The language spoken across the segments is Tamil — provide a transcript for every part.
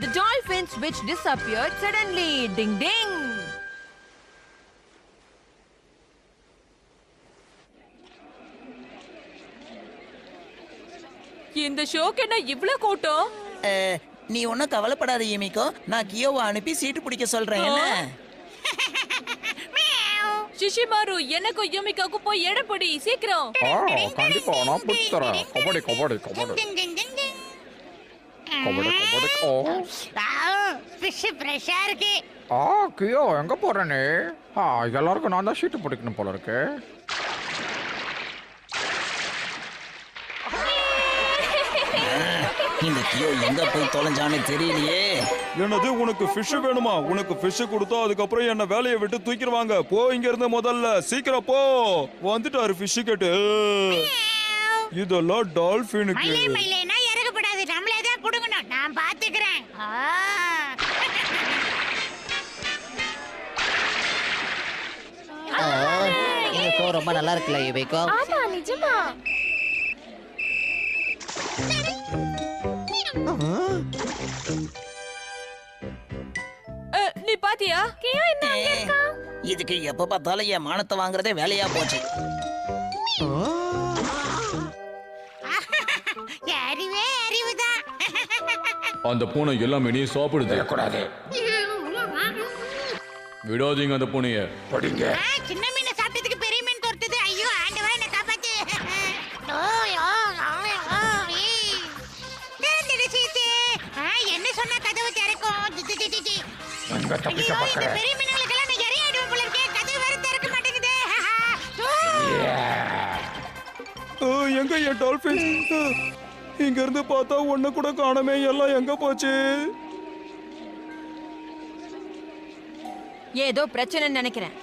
The dolphins which disappeared suddenly. Ding ding. இந்த ஷோக்கு என்ன இவ்ளோ கூட்டம்? நீ ஒன்னும் கவலைப்படாத ஈமிக்கோ, நான் கியோவை அனுப்பி சீட்டு பிடிக்க சொல்றேன். என்ன சிஷிமாரு, எனக்கும் யூமிகாவுக்கும் போய் இடம் பிடி சீக்கிரம். கண்டிப்பா நான் பிடிச்சு தரேன். கபடி கபடி கபடி கபடி கபடி. ஃபிஷ் ஃப்ரெஷ்ஷா இருக்கு. கியோ எங்க போற நீ? எல்லாருக்கும் நான் தான் சீட்டு பிடிக்கணும் போல இருக்கு. இந்த கியோ எங்க போய் தொலைஞ்சானே தெரியலையே. என்னது, உனக்கு ஃபிஷ் வேணுமா? உனக்கு ஃபிஷ் கொடுத்தா அதுக்கப்புறம் என்ன வேலையை விட்டு தூக்கிடுவாங்க. போ இங்க இருந்து, முதல்ல சீக்கிரம் போ. வந்துட்டாரு ஃபிஷ் கேட்டு. இதெல்லாம் டால்பினுக்கு. மயிலேனா இறக்கப்படாது, நம்மளே தான் புடுங்கணும். நான் பாத்துக்கிறேன். இந்த ஷோ ரொம்ப நல்லா இருக்குல்ல யுமிகோ? ஆமா, நிஜமா. நீ பாத்தியா? கியோ என்ன அங்க இருக்கா? இதுக்கு எப்ப பார்த்தாலும் என் மானத்தை வாங்குறதே வேலையா போச்சு. அறிவே அறிவுதான். அந்த பூனை எல்லாமே நீ சாப்பிடுது. கூடாது. விடாதீங்க அந்த பூனைய. படிங்க. சின்ன மீனை சாப்பிட்டதுக்கு பெரிய மீன் தோர்த்தது. ஐயோ ஆண்டவா, என்ன காப்பாத்து. என்ன சொன்னா கதவு திறக்கும்? எங்க தப்பிக்க பாக்குற? பெரிய மீன்களுக்கெல்லாம் நான் இறை ஆயிடுவேன் போல இருக்கே. கதவு வேற திறக்க மாட்டேங்குதே. எங்க என் டால்பின்? இங்க இருந்து பார்த்தா ஒண்ணு கூட காணமே. எல்லாம் எங்க போச்சு? ஏதோ பிரச்சனைன்னு நினைக்கிறேன்.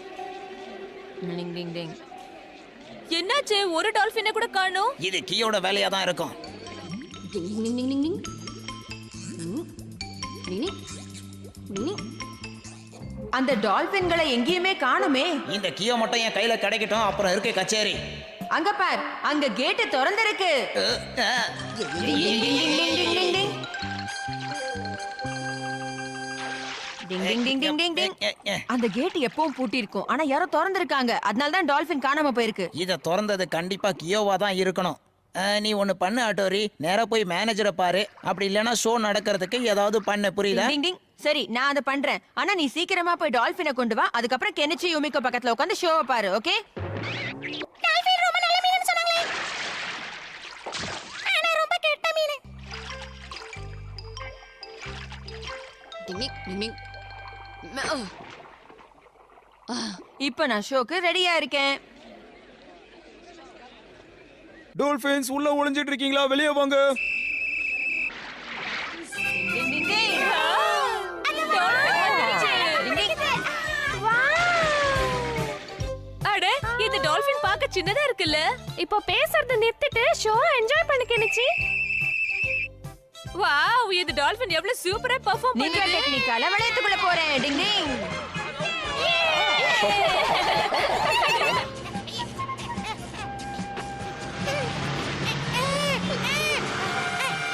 டிங் டிங் டிங். என்னாச்சு? ஒரு டால்பினை கூட காணோம். இது கியோட வேலையா தான் இருக்கும். அந்த டால்பின்களை எங்கேயுமே காணுமே. இந்த கியோ மட்டும் என் கையில கிடைக்கட்டும், அப்புறம் இருக்கு கச்சேரி. அங்க பார், அங்க கேட் திறந்திருக்கு. டிங் டிங் டிங் டிங் டிங் டிங். அந்த கேட் எப்பவும் பூட்டி இருக்கும், ஆனா யாரோ திறந்திருக்காங்க. அதனால தான் டால்பின் காணாம போயிருக்கு. இத திறந்தது கண்டிப்பா கியோவா தான் இருக்கணும். நீ ஒண்ணு பண்ணு ஆட்டோரி, நேரா போய் மேனேஜரை பாரு. அப்படி இல்லைன்னா ஷோ நடக்கிறதுக்கு ஏதாவது பண்ண, புரியுதா? டிங் டிங். சரி, நான் அதை பண்றேன். ஆனா நீ சீக்கிரமா போய் டால்பினை கொண்டு வா. அதுக்கப்புறம் கெனிச்சி யூமிகோ பக்கத்துல உட்காந்து ஷோவை பாரு. ஓகே? டால்பின் ரொம்ப நல்ல மீன்னு சொன்னாங்களே. ஆனா ரொம்ப கெட்ட மீன். இப்ப நான் ஷோக்கு ரெடியா இருக்கேன். டால்பின்ஸ் உள்ள ஒளிஞ்சிட்டு இருக்கீங்களா? வெளியே வாங்க. டிங் டிங் டிங். அட, இந்த டால்பின் பார்க்க சின்னதா இருக்குல்ல? இப்போ பேசுறத நிறுத்திட்டு ஷோ என்ஜாய் பண்ண கெனிச்சி. வாவ், இந்த டால்பின் எவ்வளவு சூப்பரா பெர்ஃபார்ம் நிஞ்சா பண்ணுது. டெக்னிக்கால வளையத்துக்குள்ள போறேன். டிங் டிங்.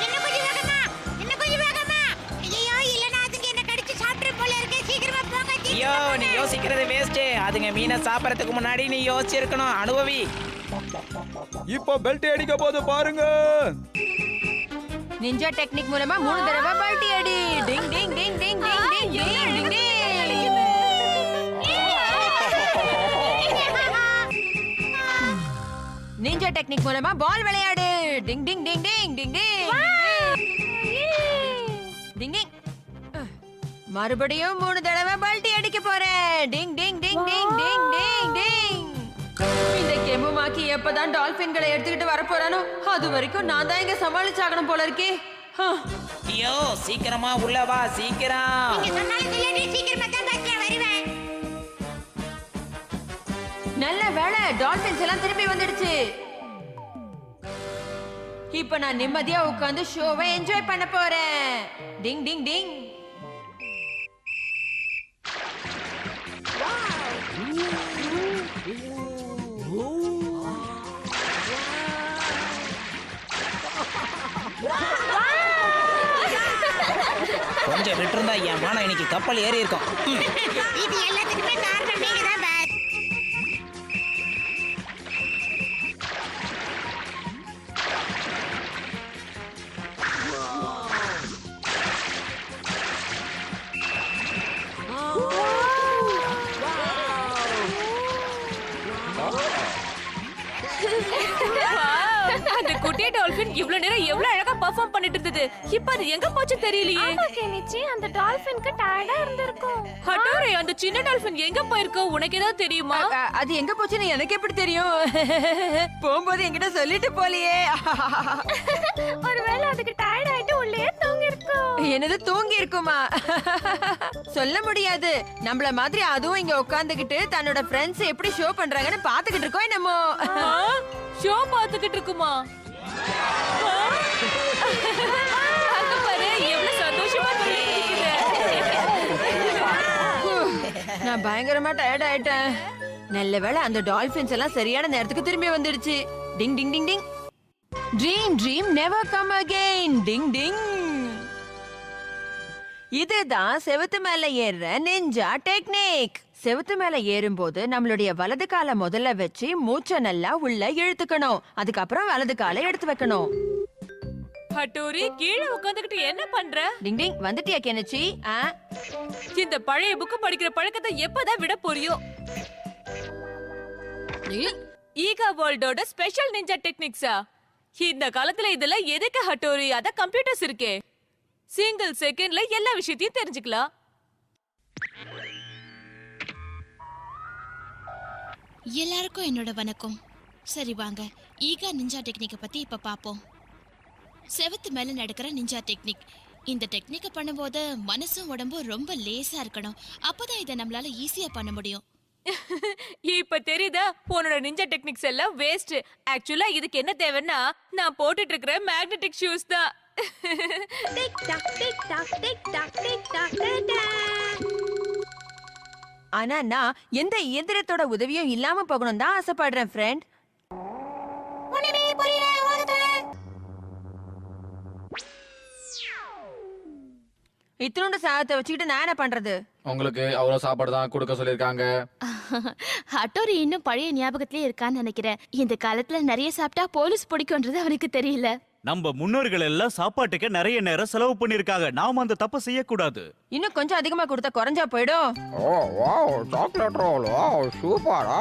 என்ன கொஞ்சம் வேகமா, என்ன கொஞ்சம் வேகமா. ஐயோ, இல்லனா அதுங்க என்ன கடிச்சு சாப்பிட்ற போல இருக்கு. சீக்கிரமா போங்க. ஐயோ, நீ யோசிக்கிறது வேஸ்ட். அதுங்க மீனை சாப்பிடறதுக்கு முன்னாடி நீ யோசிச்சிருக்கணும். அனுபவி. இப்ப பெல்ட் அடிக்க போது பாருங்க. நிஞ்சா டெக்னிக் மூலமா 3 தடவை பல்டி அடி. டிங் ding ding ding ding ding ding ding டிங். நிஞ்சா டெக்னிக் மூலமா பால் விளையாடு. டிங் ding ding ding ding ding ding டிங். மறுபடியும் 3 தடவை பல்டி அடிக்க போறேன். டிங் ding ding ding ding ding டிங். இந்த கெமுமாக்கி எப்பதான் டால்பின்களை எடுத்துக்கிட்டு வர போறானோ அது வரைக்கும் நான் தான் இங்க சமாளிச்சாகணும் போல இருக்கே. ஐயோ, சீக்கிரமா உள்ள வா, சீக்கிரம். நீங்க சொன்னாலும் சொல்லிட்டு சீக்கிரமா தான் பஸ்ல வருவேன். நல்ல வேளை, டால்பின்ஸ் எல்லாம் திரும்பி வந்துடுச்சு. இப்ப நான் நிம்மதியா உட்கார்ந்து ஷோவை என்ஜாய் பண்ண போறேன். டிங் டிங் டிங். கொஞ்சம் விட்டுருந்தா என் மானம் இன்னைக்கு கப்பல் ஏறி இருக்கும். இது எல்லாத்துக்குமே காரணம் நீங்க தான் பாஸ். அந்த குட்டி டால்பின் இவ்வளவு நேரம் எவ்வளவு அழகா பெர்ஃபார்ம் பண்ணிட்டு இருந்தது. இப்ப அது எங்க போச்சு தெரியலையே. கெனிச்சி, அந்த டால்பின்க்கு டயர்டா இருந்திருக்கும். ஹட்டோரி, அந்த சின்ன டால்பின் எங்க போயிருக்கோ உனக்கு ஏதாவது தெரியுமா? அது எங்க போச்சுன்னு எனக்கு எப்படி தெரியும்? போகும்போது என்கிட்ட சொல்லிட்டு போலியே. ஒருவேளை அதுக்கு டயர்ட் ஆயிட்டு உள்ளே தூங்கி இருக்கும். என்னது தூங்கி இருக்குமா? சொல்ல முடியாது. நம்மள மாதிரி அதுவும் இங்க உட்கார்ந்துகிட்டு தன்னோட ஃப்ரெண்ட்ஸ் எப்படி ஷோ பண்றாங்கன்னு பாத்துக்கிட்டு இருக்கோம் என்னமோ. ஷோ பாத்துக்கிட்டு இருக்குமா? அங்க பாரு, எவ்வளவு சந்தோஷமா துள்ளிட்டு நான் பயங்கரமா டயர்ட் ஆயிட்டேன். நல்ல வேளை அந்த டால்பின்ஸ் எல்லாம் சரியான நேரத்துக்கு திரும்பி வந்துடுச்சு. Ding ding ding ding. Dream dream never come again. Ding ding. இதுதான் செவுத்து மேல ஏறுற நிஞ்சா டெக்னிக். செவுத்து மேல ஏறும்போது நம்மளுடைய வலது காலை முதல்ல வச்சு மூச்சை நல்லா உள்ள இழுத்துக்கணும். அதுக்கப்புறம் வலது காலை எடுத்து வைக்கணும். ஹட்டோரி, கீழே உட்கார்ந்துகிட்டு என்ன பண்ற? டிங் டிங். வந்துட்டியா கெனிச்சி? இந்த பழைய புக் படிக்கிற பழக்கத்தை எப்பதான் விட போறியோ? ஈகா வேர்ல்டோட ஸ்பெஷல் நிஞ்சா டெக்னிக்ஸா? இந்த காலத்துல இதெல்லாம் எதுக்கு ஹட்டோரி? அத கம்ப்யூட்டர்ஸ் இருக்கே. சிங்கிள் செகண்ட்ல எல்லா விஷயத்தையும் தெரிஞ்சுக்கலாம். எல்லாருக்கும் என்னோட வணக்கம். சரி வாங்க, ஈகா நிஞ்சா டெக்னிக்கை பத்தி இப்ப பாப்போம். செவத்து மேல நடக்கிற நிஞ்சா டெக்னிக். இந்த டெக்னிக்கை பண்ணும்போது மனசும் உடம்பும் ரொம்ப லேசா இருக்கணும். அப்பதான் இதை நம்மளால ஈஸியா பண்ண முடியும். இப்ப தெரியுதா உன்னோட நிஞ்சா டெக்னிக்ஸ் எல்லாம் வேஸ்ட். ஆக்சுவலா இதுக்கு என்ன தேவைன்னா நான் போட்டுட்டு இருக்கிற மேக்னெட்டிக் ஷூஸ் தான். Tick tock tick tock tick tock tick tock டா. ஆனா நான் எந்த இயந்திரத்தோட உதவியும் இல்லாம போகணும் தான் ஆசைப்படுறேன் ஃப்ரெண்ட். இத்தனோட சாதத்தை வச்சுக்கிட்டு நான் என்ன பண்றது? உங்களுக்கு அவ்வளவு சாப்பாடு தான் கொடுக்க சொல்லிருக்காங்க. ஹட்டோரி இன்னும் பழைய ஞாபகத்திலே இருக்கான்னு நினைக்கிறேன். இந்த காலத்துல நிறைய சாப்பிட்டா போலீஸ் பிடிக்கும்ன்றது அவனுக்கு தெரியல. நம்ம முன்னோர்கள் எல்லாம் சாப்பாட்டுக்கு நிறைய நேரம் செலவு பண்ணிருக்காங்க. நாம அந்த தப்பை செய்யக்கூடாது. இன்னும் கொஞ்சம் அதிகமா கொடுத்தா குறைஞ்சா போயிடும். Oh wow, chocolate roll. Wow, சூப்பரா.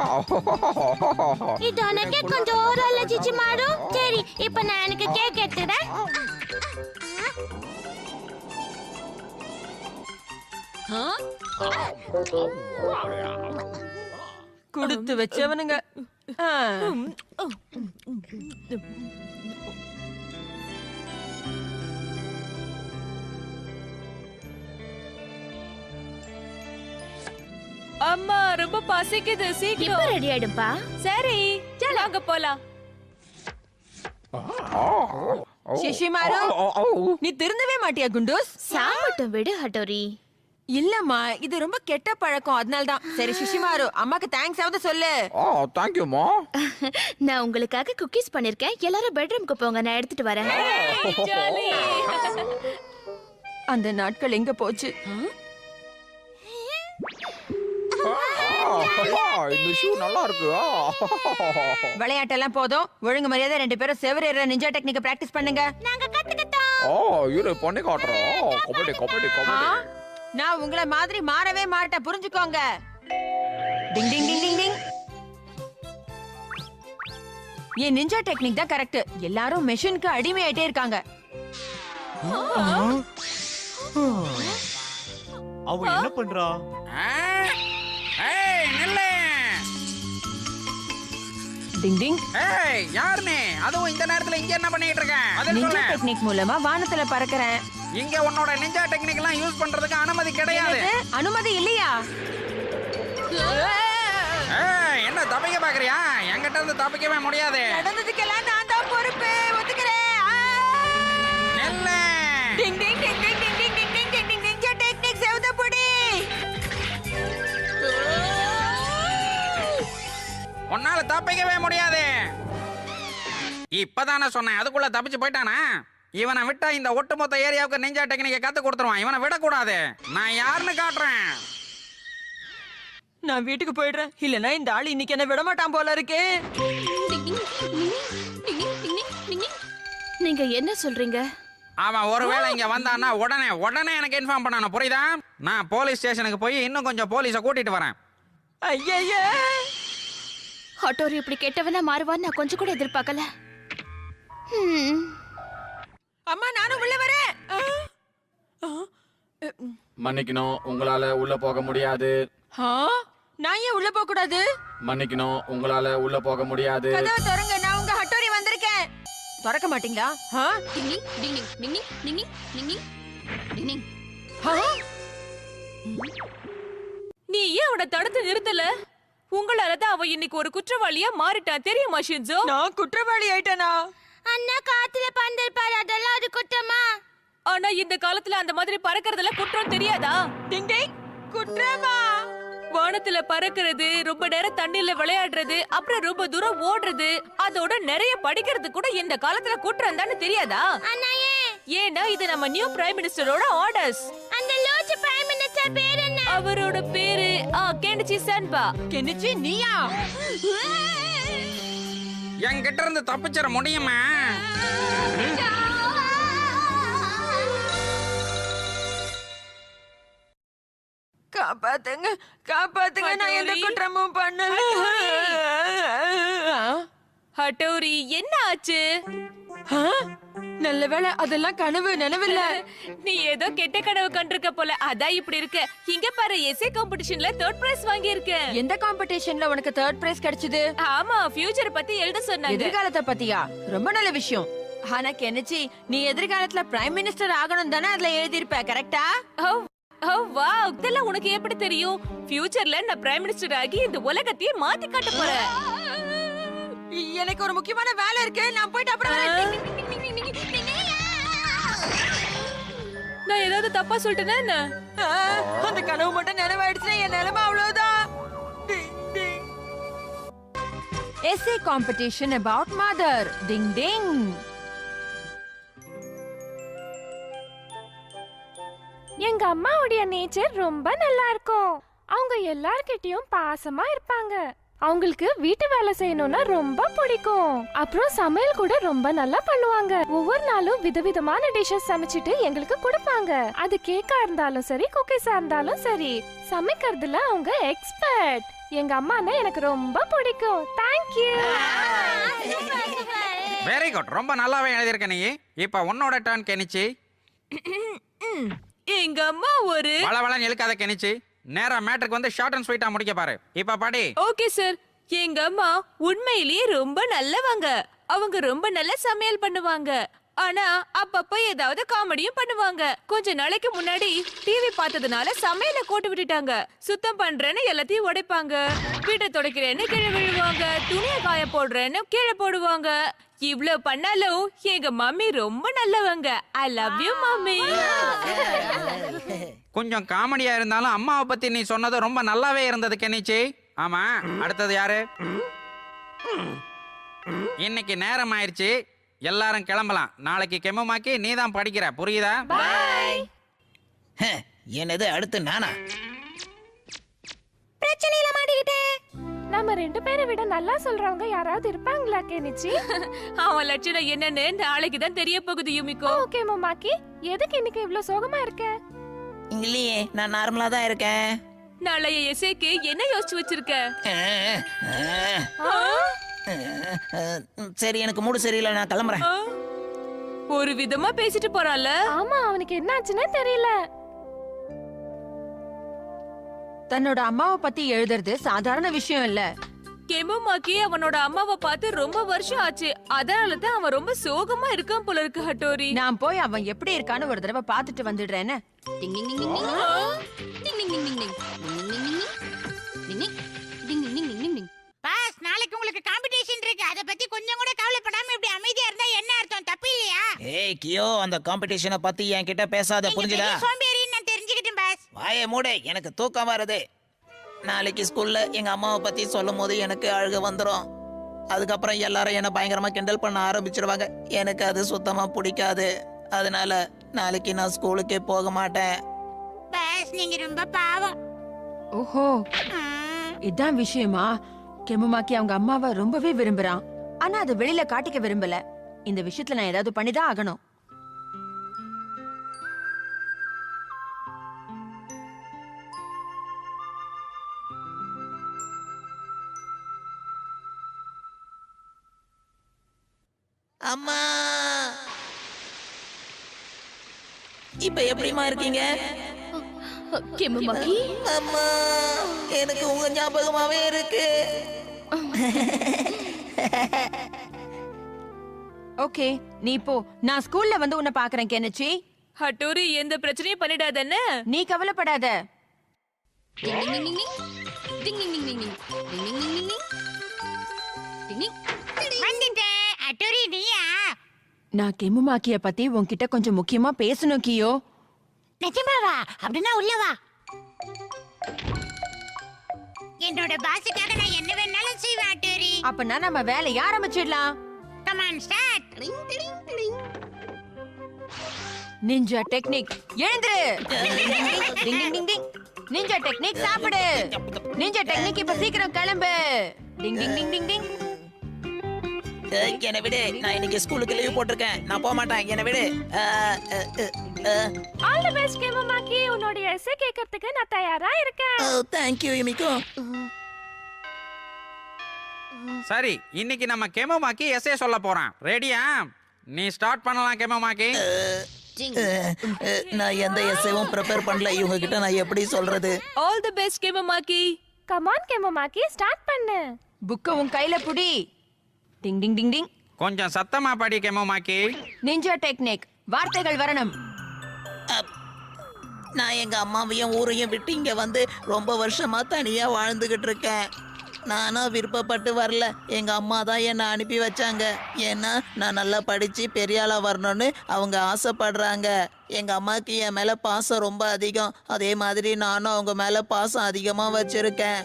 இது உனக்கு கொஞ்சம் ஓரல்ல சிச்சி மாடு. சரி, இப்போ நான் எனக்கு கேக் எடுத்துறேன். கொடுத்து வச்சவனுங்க. அம்மா ரொம்ப பசிக்குது, இப்ப சீக்கிரம். ரெடி ஆயிடும்பா. சரி, வாங்க போலாம். சிஷிமாரு, நீ திருந்தவே மாட்டியா குண்டூஸ்? சாப்பிட்டும் விடு ஹட்டோரி. இல்லம்மா, இது ரொம்ப கெட்ட பழக்கம், அதனாலதான். சரி சிஷிமாரு, அம்மாக்கு தேங்க்ஸ் ஆவது சொல்லு. தேங்க் யூ மா. நான் உங்களுக்காக குக்கீஸ் பண்ணிருக்கேன். எல்லாரும் பெட்ரூம்க்கு போங்க, நான் எடுத்துட்டு வரேன். ஜாலி. அந்த நாட்கள் எங்க போச்சு? இந்த ஷூ நல்லா இருக்கு. விளையாட்டெல்லாம் போதும். ஒழுங்கு மரியாதை 2 பேரும் செவரேற நிஞ்சா டெக்னிக்க பிராக்டிஸ் பண்ணுங்க. நாங்க கத்துக்கிட்டோம். இரு பண்ணி காட்டுறோம். கபடி கபடி கபடி. நான் உங்களை மாதிரி மாறவே மாட்டேன், புரிஞ்சுக்கோங்க. டிங் டிங் டிங் டிங் டிங். என் நிஞ்சா டெக்னிக் தான் கரெக்ட். எல்லாரும் மெஷினுக்கு அடிமையாயிட்டே இருக்காங்க. அவ என்ன பண்றா? ஏய் நில்ல. டிங் டிங். ஏய் யார் நீ? அதுவும் இந்த நேரத்துல இங்க என்ன பண்ணிட்டு இருக்க? நிஞ்சா டெக்னிக் மூலமா வானத்துல பறக்கறேன். இங்க உன்னோட நிஞ்சா டெக்னிக் எல்லாம் யூஸ் பண்றதுக்கு அனுமதி கிடையாது. அனுமதி இல்லையா? ஏய் என்ன தப்பிக்க பாக்குறியா? என்கிட்ட இருந்து தப்பிக்கவே முடியாது. நடந்ததுக்கெல்லாம் நான் தான் பொறுப்பு, ஒத்துக்கிறேன். நில்ல. டிங் ding ding ding ding ding ding ding ding டிங். நிஞ்சா டெக்னிக் செவத புடி. உன்னால தப்பிக்கவே முடியாது. இப்பதான் நான் சொன்னேன், அதுக்குள்ள தப்பிச்சு போயிட்டானா? இவனை விட்டா இந்த ஒட்டுமொத்த ஏரியாவுக்கு நிஞ்சா டெக்னிக்கை கத்து கொடுத்துருவான். இவனை விடக்கூடாது. நான் யாருன்னு காட்டுறேன். நான் வீட்டுக்கு போயிடுறேன். இல்லனா இந்த ஆள் இன்னைக்கு என்ன விட மாட்டான் போல இருக்கே. நீங்க என்ன சொல்றீங்க? அவன் ஒருவேளை இங்க வந்தான்னா உடனே எனக்கு இன்ஃபார்ம் பண்ணணும், புரியுதா? நான் போலீஸ் ஸ்டேஷனுக்கு போய் இன்னும் கொஞ்சம் போலீஸை கூட்டிட்டு வரேன். ஐயையே, ஹட்டோரி இப்படி கெட்டவனா மாறுவான்னு நான் கொஞ்சம் கூட எதிர்பார்க்கல. அம்மா நானும் உள்ள வரேன். மன்னிக்கணும், உங்களால உள்ள போக முடியாது. நான் ஏன் உள்ள போக கூடாது? மன்னிக்கணும், உங்களால உள்ள போக முடியாது. கதவை திறங்க, நான் உங்க ஹட்டோரி வந்திருக்கேன். திறக்க மாட்டீங்களா? நீ ஏன் அவனை தடுத்து நிறுத்தல? உங்களாலதான் அவன் இன்னைக்கு ஒரு குற்றவாளியா மாறிட்டான், தெரியுமா ஷின்சோ? நான் குற்றவாளி ஆயிட்டேனா? அண்ணா காத்துல பறந்திருப்பாரு, அதெல்லாம் அது குற்றமா? ஆனா இந்த காலத்துல அந்த மாதிரி பறக்கறதெல்லாம் குற்றம் தெரியாதா? டிங் டிங், குற்றமா? வானத்துல பறக்கிறது, ரொம்ப நேரம் தண்ணில விளையாடுறது, அப்புறம் ரொம்ப தூரம் ஓடுறது, அதோட நிறைய படிக்கிறது கூட இந்த காலத்துல குற்றம் தானே, தெரியாதா? அண்ணா ஏன்னா இது நம்ம நியூ பிரைம் மினிஸ்டரோட ஆர்டர்ஸ். அந்த லூசு பிரைம் மினிஸ்டர் பேர் என்ன? அவரோட பேரு கெனிச்சி சன்பா. கெனிச்சி நீயா? என்கிட்ட இருந்து தப்பிச்சிட முடியுமா? காப்பாத்துங்க, காப்பாத்துங்க, நான் எந்த குற்றமும் பண்ணல. ஹட்டோரி என்ன ஆச்சு? நல்ல வேளை அதெல்லாம் கனவு, நினைவில்ல. நீ ஏதோ கெட்ட கனவு கண்டிருக்க போல, அதான் இப்படி இருக்க. இங்க பாரு, எஸ்ஏ காம்படிஷன்ல 3rd பிரைஸ் வாங்கி இருக்கேன். எந்த காம்படிஷன்ல உனக்கு 3rd பிரைஸ் கிடைச்சது? ஆமா, ஃபியூச்சர் பத்தி எழுத சொன்னாங்க. எதிர்காலத்தை பத்தியா? ரொம்ப நல்ல விஷயம். ஆனா கெனிச்சி, நீ எதிர்காலத்துல பிரைம் மினிஸ்டர் ஆகணும் தானே அதுல எழுதியிருப்ப, கரெக்டா? ஓ வாவ், இதெல்லாம் உனக்கு எப்படி தெரியும்? ஃபியூச்சர்ல நான் பிரைம் மினிஸ்டர் ஆகி இந்த உலகத்தையே மாத்தி காட்ட போறேன். எனக்கு ஒரு முக்கியமான வேலை இருக்கு, நான் போயிட்டு அப்புறம் வரேன். நான் ஏதாவது தப்பா சொல்லிட்டேனா என்ன? அந்த கனவு மட்டும் நிறைவேறிச்சுனா என் நிலைமை அவ்வளவுதான். Essay competition about mother. Ding ding. எங்க அம்மாவுடைய நேச்சர் ரொம்ப நல்லா இருக்கும். அவங்க எல்லார்கிட்டயும் பாசமா இருப்பாங்க. அவங்களுக்கு வீட்டு வேலை செய்யணும்னா ரொம்ப பிடிக்கும். அப்புறம் சமையல் கூட ரொம்ப நல்லா பண்ணுவாங்க. ஒவ்வொரு நாளும் விதவிதமான டிஷஸ் சமைச்சிட்டு எங்களுக்கு கொடுப்பாங்க. அது கேக்கா இருந்தாலும் சரி, குக்கீஸா இருந்தாலும் சரி, சமைக்கிறதுல அவங்க எக்ஸ்பர்ட். எங்க அம்மானா எனக்கு ரொம்ப பிடிக்கும். Thank you. வெரி குட், ரொம்ப நல்லாவே எழுதியிருக்க நீ. இப்ப உன்னோட டர்ன் கெனிச்சி. எங்க அம்மா ஒரு வளவளன்னு இழுக்காத கெனிச்சி. நேரா மேட்ருக்கு வந்து ஷார்ட் அண்ட் ஸ்வீட்டா முடிக்க பாரு. இப்ப படி. Okay sir. எங்க அம்மா உண்மையிலேயே ரொம்ப நல்லவங்க. அவங்க ரொம்ப நல்ல சமையல் பண்ணுவாங்க. ஆனா அப்பப்ப ஏதாவது காமெடியும் பண்ணுவாங்க. கொஞ்ச நாளைக்கு முன்னாடி டிவி பார்த்ததுனால சமையல கோட்டு விட்டுட்டாங்க. சுத்தம் பண்றேன்னு எல்லாத்தையும் உடைப்பாங்க. வீட்டை துடைக்கிறேன்னு கீழே விழுவாங்க. துணியை காய போடுறேன்னு கீழே போடுவாங்க. இவ்ளோ பண்ணாலும் எங்க மம்மி ரொம்ப நல்லவங்க. I love you mummy. கொஞ்சம் காமெடியா இருந்தாலும் அம்மாவை பத்தி நீ சொன்னது ரொம்ப நல்லாவே இருந்தது கெனிச்சி. ஆமா, அடுத்தது யாரு? இன்னைக்கு நேரம் ஆயிடுச்சு, எல்லாரும் கிளம்பலாம். நாளைக்கு கெம்முமாக்கி நீ தான் படிக்கிற, புரியுதா? என்னது அடுத்து நானா? பிரச்சனையில மாட்டிக்கிட்டேன். நம்ம 2 பேரை விட நல்லா சொல்றவங்க யாராவது இருப்பாங்களா கெனிச்சி? அவன் லட்சணம் என்னன்னு நாளைக்கு தான் தெரிய போகுது யுமிகோ. ஓகே மோமாக்கி, எதுக்கு இன்னைக்கு இவ்ளோ சோகமா இருக்க? இல்லையே, நான் நார்மலா தான் இருக்கேன். நாளைய எஸ்ஏக்கு என்ன யோசிச்சு வச்சிருக்க? சரி, எனக்கு மூடு சரியில்லை, நான் கிளம்புறேன். ஒரு விதமா பேசிட்டு போறான்ல. ஆமா, அவனுக்கு என்ன ஆச்சுன்னே தெரியல. தன்னோட அம்மாவை பத்தி எழுதுறது சாதாரண விஷயம் இல்ல. கெமுமாக்கி அவனோட அம்மாவை பார்த்து ரொம்ப வருஷம் ஆச்சு. அதனாலதான் அவன் ரொம்ப சோகமா இருக்கான் போல இருக்கு ஹட்டோரி. நான் போய் அவன் எப்படி இருக்கான்னு ஒரு தடவை பார்த்துட்டு வந்துடுறேன்னு. பாஸ், நாளைக்கு உங்களுக்கு காம்படிஷன் இருக்கு. அத பத்தி கொஞ்சம் கூட கவலைப்படாம இப்படி அமைதியா இருந்தா என்ன அர்த்தம்? தப்பு இல்லையா? ஏய் கியோ, அந்த காம்படிஷனை பத்தி என்கிட்ட பேசாத, புரிஞ்சுதா? சோம்பேறின்னு நான் தெரிஞ்சுக்கிட்டேன் பாஸ். வாயை மூடு, எனக்கு தூக்கம் வருது. நாளைக்கு ஸ்கூல்ல எங்க அம்மாவை பத்தி சொல்லும் போது எனக்கு அழுக வந்துரும். அதுக்கப்புறம் எல்லாரும் என்ன பயங்கரமா கிண்டல் பண்ண ஆரம்பிச்சிருவாங்க. எனக்கு அது சுத்தமா பிடிக்காது. அதனால நாளைக்கு நான் ஸ்கூலுக்கே போக மாட்டேன். பாஸ் நீங்க ரொம்ப பாவம். ஓஹோ, இதான் விஷயமா? கெமுமாக்கி அவங்க அம்மாவை ரொம்பவே விரும்புறான். ஆனா அதை வெளியில காட்டிக்க விரும்பல. இந்த விஷயத்துல நான் ஏதாவது பண்ணிதான் ஆகணும். அம்மா, இப்ப எப்படிமா இருக்கீங்க? கெமுமாக்கி அம்மா, எனக்கு உங்க ஞாபகமாவே இருக்கு. ஓகே, நீ போ. நான் ஸ்கூல்ல வந்து உன்னை பாக்குறேன் கெனிச்சி. ஹட்டோரி எந்த பிரச்சனையும் பண்ணிடாதன்னு. நீ கவலைப்படாத. வந்துட்டேன். அட்டோரி நீயா? நான் கெமுமாக்கிய பத்தி உன்கிட்ட கொஞ்சம் முக்கியமா பேசணும் கியோ. நிஜமாவா? அப்படின்னா உள்ள வா. என்னோட பாஸுக்காக நான் என்ன வேணாலும் செய்வேன் அட்டோரி. அப்பனா நம்ம வேலைய ஆரம்பிச்சிடலாம். Come on start. Ninja technique எழுந்துரு. டிங் டிங் டிங் டிங். நிஞ்சா டெக்னிக் சாப்பிடு. நிஞ்சா டெக்னிக் இப்ப சீக்கிரம் கிளம்பு. டிங் டிங் டிங் டிங் டிங். என்னை விடு, நான் இன்னைக்கு ஸ்கூலுக்கு லீவ் போட்டிருக்கேன். நான் போக மாட்டேன், என்னை விடு. All the best Kemumaki. உன்னோட எஸ்ஸே கேட்கறதுக்கு நான் தயாரா இருக்கேன். Thank you Yumiko. சரி, இன்னைக்கு நம்ம கெமுமாக்கி எஸ்ஏ சொல்ல போறான். ரெடியா? நீ ஸ்டார்ட் பண்ணலாம் கெமுமாக்கி. நான் எந்த எஸ்ஸேவும் ப்ரிப்பேர் பண்ணல. இவங்க கிட்ட நான் எப்படி சொல்றது? All the best Kemumaki. Come on Kemumaki, start பண்ணு. புக்க உன் கையில புடி. டிங் டிங் டிங் டிங். கொஞ்சம் சத்தமா படி கெமுமாக்கி. நிஞ்சா டெக்னிக், வார்த்தைகள் வரணும். நான் எங்க அம்மாவையும் ஊரையும் விட்டு இங்க வந்து ரொம்ப வருஷமா தனியா வாழ்ந்துகிட்டு இருக்கேன். நானா விருப்பப்பட்டு வரல. எங்க அம்மா தான் என்னை அனுப்பி வச்சாங்க. ஏன்னா நான் நல்லா படிச்சு பெரிய ஆளா வரணும்னு அவங்க ஆசைப்படுறாங்க. எங்க அம்மாவுக்கு என் மேல பாசம் ரொம்ப அதிகம். அதே மாதிரி நானும் அவங்க மேல பாசம் அதிகமா வச்சிருக்கேன்.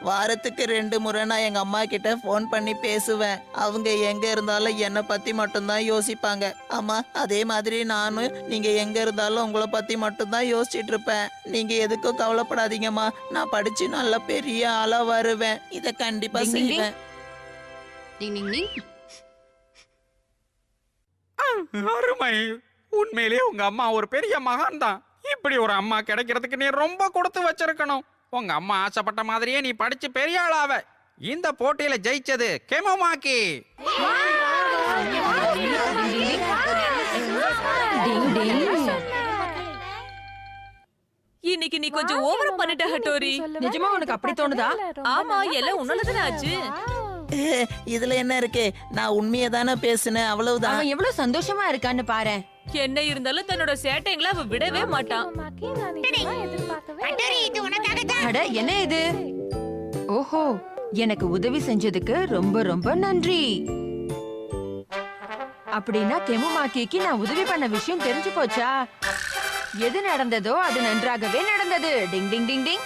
வாரத்துக்கு 2 முறை நான் எங்க அம்மா கிட்ட ஃபோன் பண்ணி பேசுவேன். அவங்க எங்க இருந்தாலும் என்னை பத்தி மட்டும்தான் யோசிப்பாங்க. அம்மா, அதே மாதிரி நானும் நீங்க எங்க இருந்தாலும் உங்களை பத்தி மட்டும்தான் யோசிச்சுட்டு இருப்பேன். நீங்க எதுக்கும் கவலைப்படாதீங்கம்மா. நான் படிச்சு நல்ல பெரிய ஆளா வருவேன். இத கண்டிப்பா செய்வேன். அருமை. உண்மையிலேயே உங்க அம்மா ஒரு பெரிய மகான் தான். இப்படி ஒரு அம்மா கிடைக்கிறதுக்கு நீ ரொம்ப கொடுத்து வச்சிருக்கணும். உங்க அம்மா ஆசைப்பட்ட மாதிரியே நீ படிச்சு பெரிய ஆளாவ. இந்த போட்டியில ஜெயிச்சது கெமுமாக்கி. இன்னைக்கு நீ கொஞ்சம் ஓவர் பண்ணிட்ட ஹட்டோரி. நிஜமா உனக்கு அப்படி தோணுதா? ஆமா, எல்லாம் உன்னாலதானே ஆச்சு. இதுல என்ன இருக்கு? நான் உண்மையை தானே பேசுனேன், அவ்வளவுதான். அவன் எவ்வளவு சந்தோஷமா இருக்கான்னு பாரு. என்ன இருந்தாலும் தன்னோட சேட்டைங்களை அவ விடவே மாட்டான். அட்டோரி இது உனக்காக தான். அட, என்ன இது? ஓஹோ, எனக்கு உதவி செஞ்சதுக்கு ரொம்ப ரொம்ப நன்றி. அப்படின்னா கெமுமாக்கிக்கு நான் உதவி பண்ண விஷயம் தெரிஞ்சு போச்சா? எது நடந்ததோ அது நன்றாகவே நடந்தது. டிங் டிங் டிங் டிங்.